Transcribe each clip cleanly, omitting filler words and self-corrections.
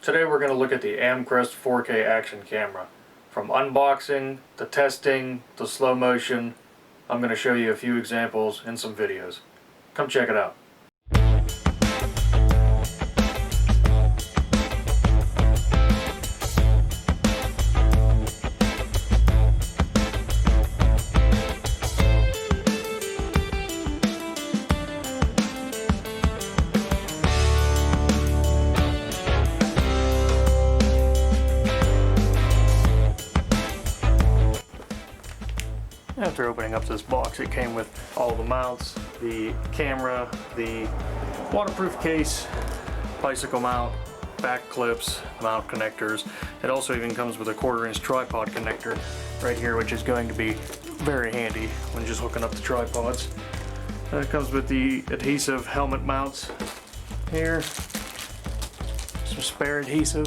Today we're going to look at the Amcrest 4K action camera. From unboxing, to testing, to slow motion, I'm going to show you a few examples and some videos. Come check it out. After opening up this box, it came with all the mounts, the camera, the waterproof case, bicycle mount, back clips, mount connectors. It also even comes with a 1/4-inch tripod connector right here, which is going to be very handy when just hooking up the tripods. It comes with the adhesive helmet mounts here, some spare adhesive,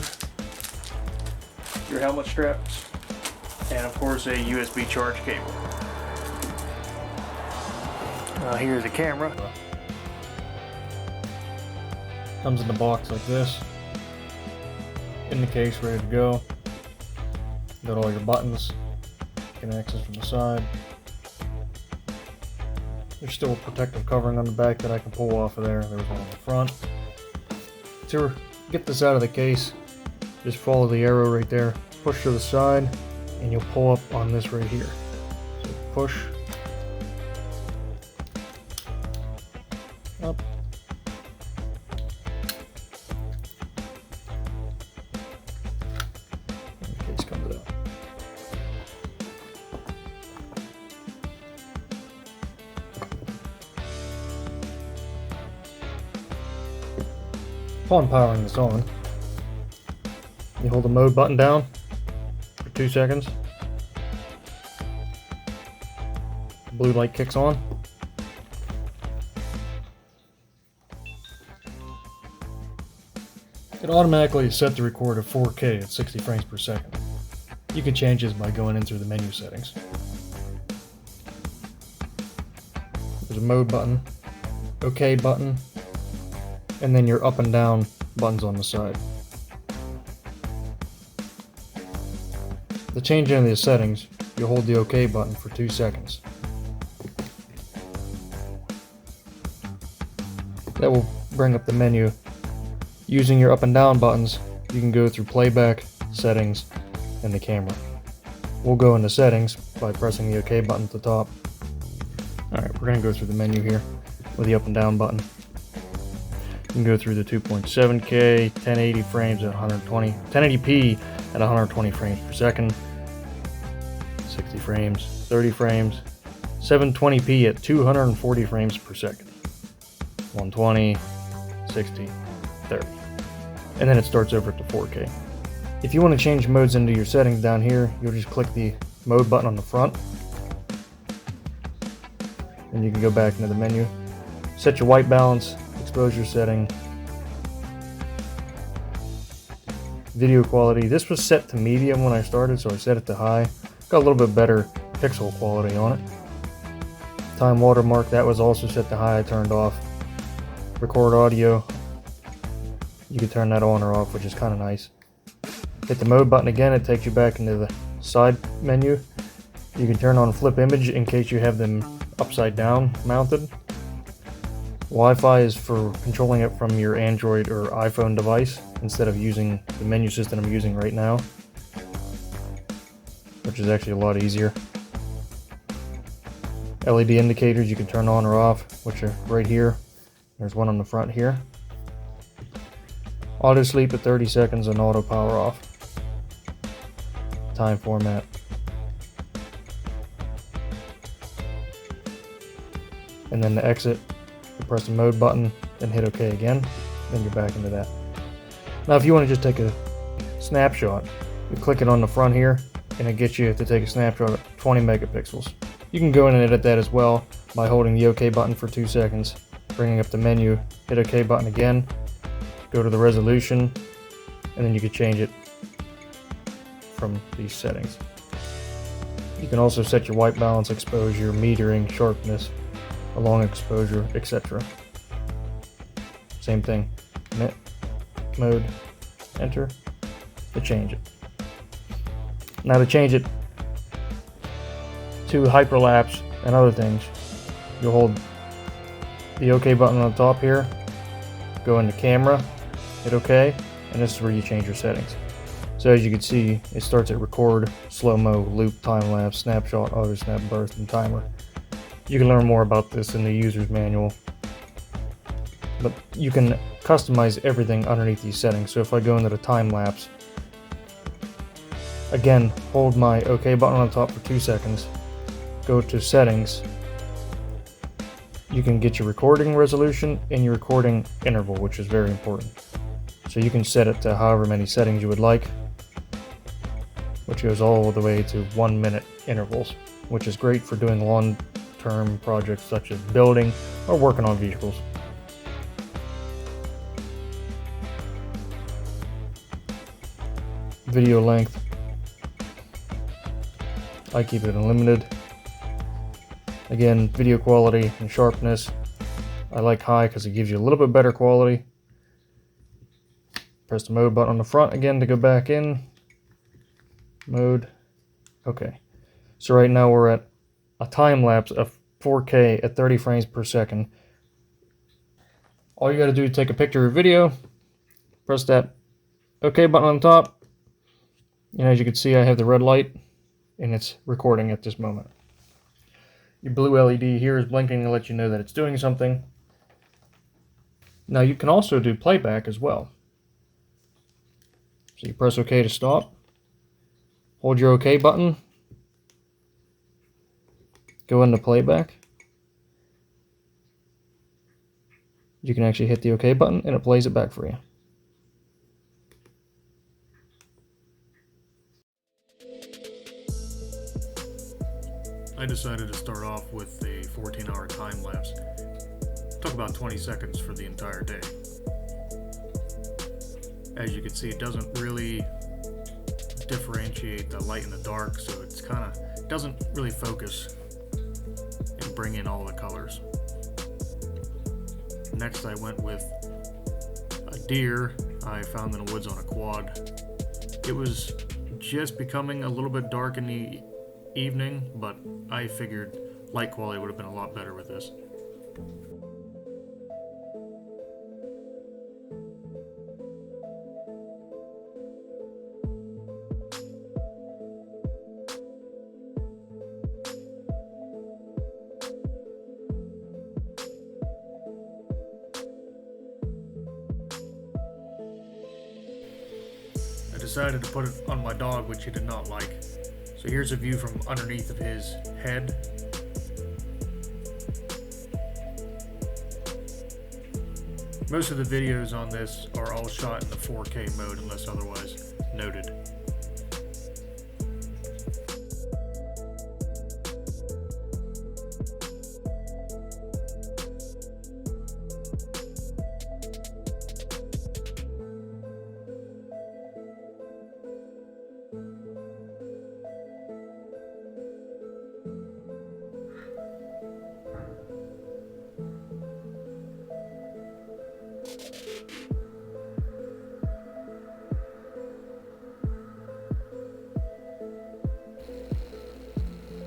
your helmet straps, and of course a USB charge cable. Here's the camera. Comes in the box like this, in the case, ready to go. Got all your buttons, you can access from the side. There's still a protective covering on the back that I can pull off of there. There's one on the front. To get this out of the case, just follow the arrow right there, push to the side, and you'll pull up on this right here. So push, up, and the case comes out. Upon powering this on, you hold the mode button down for 2 seconds. Blue light kicks on. It automatically is set to record at 4K at 60 frames per second. You can change this by going in through the menu settings. There's a mode button, OK button, and then your up and down buttons on the side. To change any of the settings, you hold the OK button for 2 seconds. That will bring up the menu. Using your up and down buttons, you can go through playback, settings, and the camera. We'll go into settings by pressing the OK button at the top. Alright, we're going to go through the menu here with the up and down button. You can go through the 2.7K, 1080 frames at 1080p at 120 frames per second, 60 frames, 30 frames, 720p at 240 frames per second, 120, 60, 30. And then it starts over to 4K. If you want to change modes into your settings down here, you'll just click the mode button on the front, and you can go back into the menu. Set your white balance, exposure setting, video quality. This was set to medium when I started, so I set it to high. Got a little bit better pixel quality on it. Time watermark, that was also set to high, I turned off. Record audio, you can turn that on or off, which is kind of nice. Hit the mode button again, it takes you back into the side menu. You can turn on flip image in case you have them upside down mounted. Wi-Fi is for controlling it from your Android or iPhone device instead of using the menu system I'm using right now, which is actually a lot easier. LED indicators you can turn on or off, which are right here. There's one on the front here. Auto sleep at 30 seconds and auto power off. Time format. And then to exit, you press the mode button, then hit OK again, then you're back into that. Now if you want to just take a snapshot, you click it on the front here, and it gets you to take a snapshot at 20 megapixels. You can go in and edit that as well by holding the OK button for 2 seconds, bringing up the menu, hit OK button again, go to the resolution, and then you can change it from these settings. You can also set your white balance, exposure, metering, sharpness, long exposure, etc. Same thing, mode, enter to change it. Now to change it to hyperlapse and other things, you'll hold the OK button on the top here, go into camera, hit OK, and this is where you change your settings. So as you can see, it starts at record, slow-mo, loop, time-lapse, snapshot, auto snap, burst, and timer. You can learn more about this in the user's manual, but you can customize everything underneath these settings. So if I go into the time-lapse, again, hold my OK button on the top for 2 seconds, go to settings, you can get your recording resolution and your recording interval, which is very important. So you can set it to however many settings you would like, which goes all the way to 1 minute intervals, which is great for doing long-term projects such as building or working on vehicles. Video length, I keep it unlimited. Again, video quality and sharpness, I like high because it gives you a little bit better quality. Press the mode button on the front again to go back in. Mode. Okay. So right now we're at a time lapse of 4K at 30 frames per second. All you got to do is take a picture of your video, press that OK button on top, and as you can see I have the red light and it's recording at this moment. Your blue LED here is blinking to let you know that it's doing something. Now you can also do playback as well. So you press OK to stop, hold your OK button, go into playback. You can actually hit the OK button and it plays it back for you. I decided to start off with a 14-hour time lapse. It took about 20 seconds for the entire day. As you can see, it doesn't really differentiate the light and the dark, so it's doesn't really focus and bring in all the colors. Next I went with a deer I found in the woods on a quad. It was just becoming a little bit dark in the evening, but I figured light quality would have been a lot better with this. I decided to put it on my dog, which he did not like. So here's a view from underneath of his head. Most of the videos on this are all shot in the 4K mode unless otherwise noted.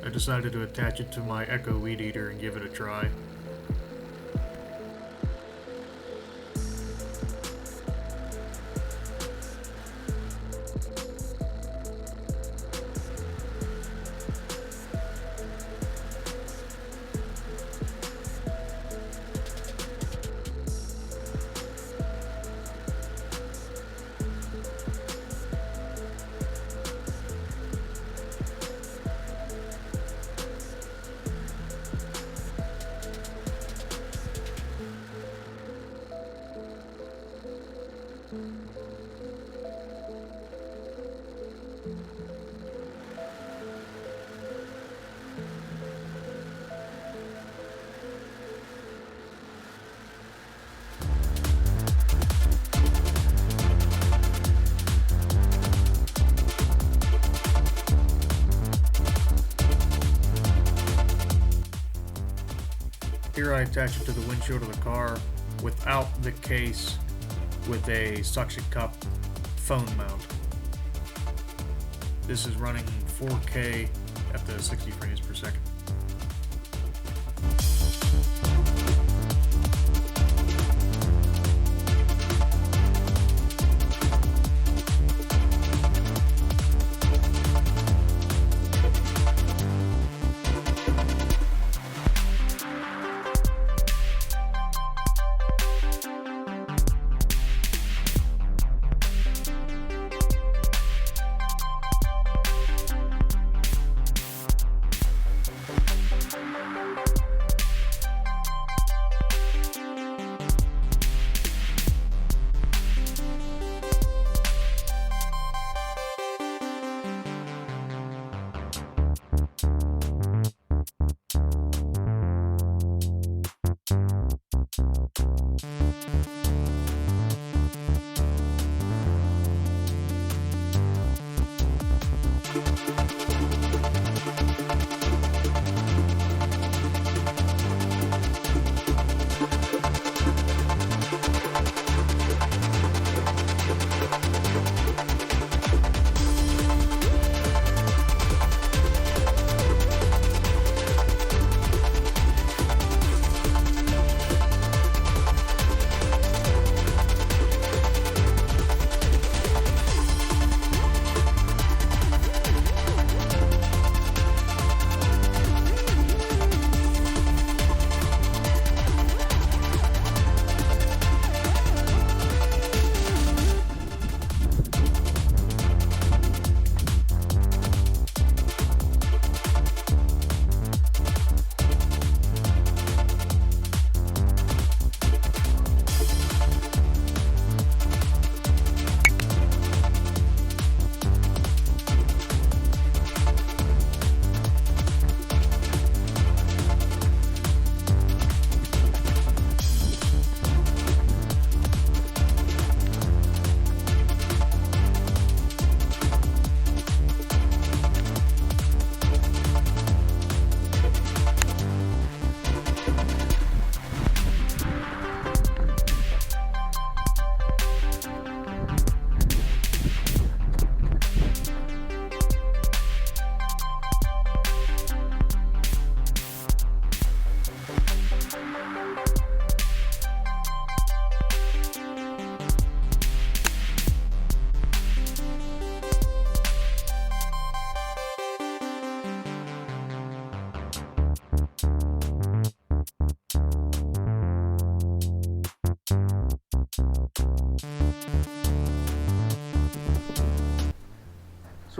I decided to attach it to my Echo weed eater and give it a try. Here I attach it to the windshield of the car without the case with a suction cup phone mount. This is running 4K at the 60 frames per second.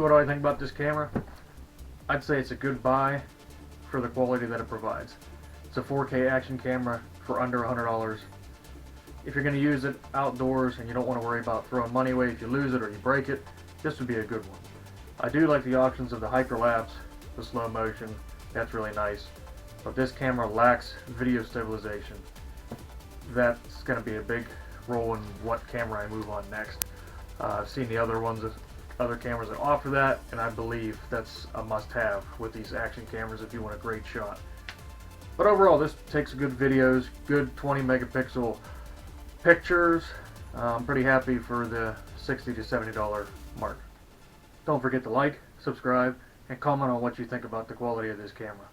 So what do I think about this camera? I'd say it's a good buy for the quality that it provides. It's a 4K action camera for under $100. If you're going to use it outdoors and you don't want to worry about throwing money away if you lose it or you break it, this would be a good one. I do like the options of the hyperlapse, the slow motion, that's really nice. But this camera lacks video stabilization. That's going to be a big role in what camera I move on next. I've seen the other cameras that offer that, and I believe that's a must-have with these action cameras if you want a great shot. But overall, this takes good videos, good 20 megapixel pictures. I'm pretty happy for the $60 to $70 mark. Don't forget to like, subscribe, and comment on what you think about the quality of this camera.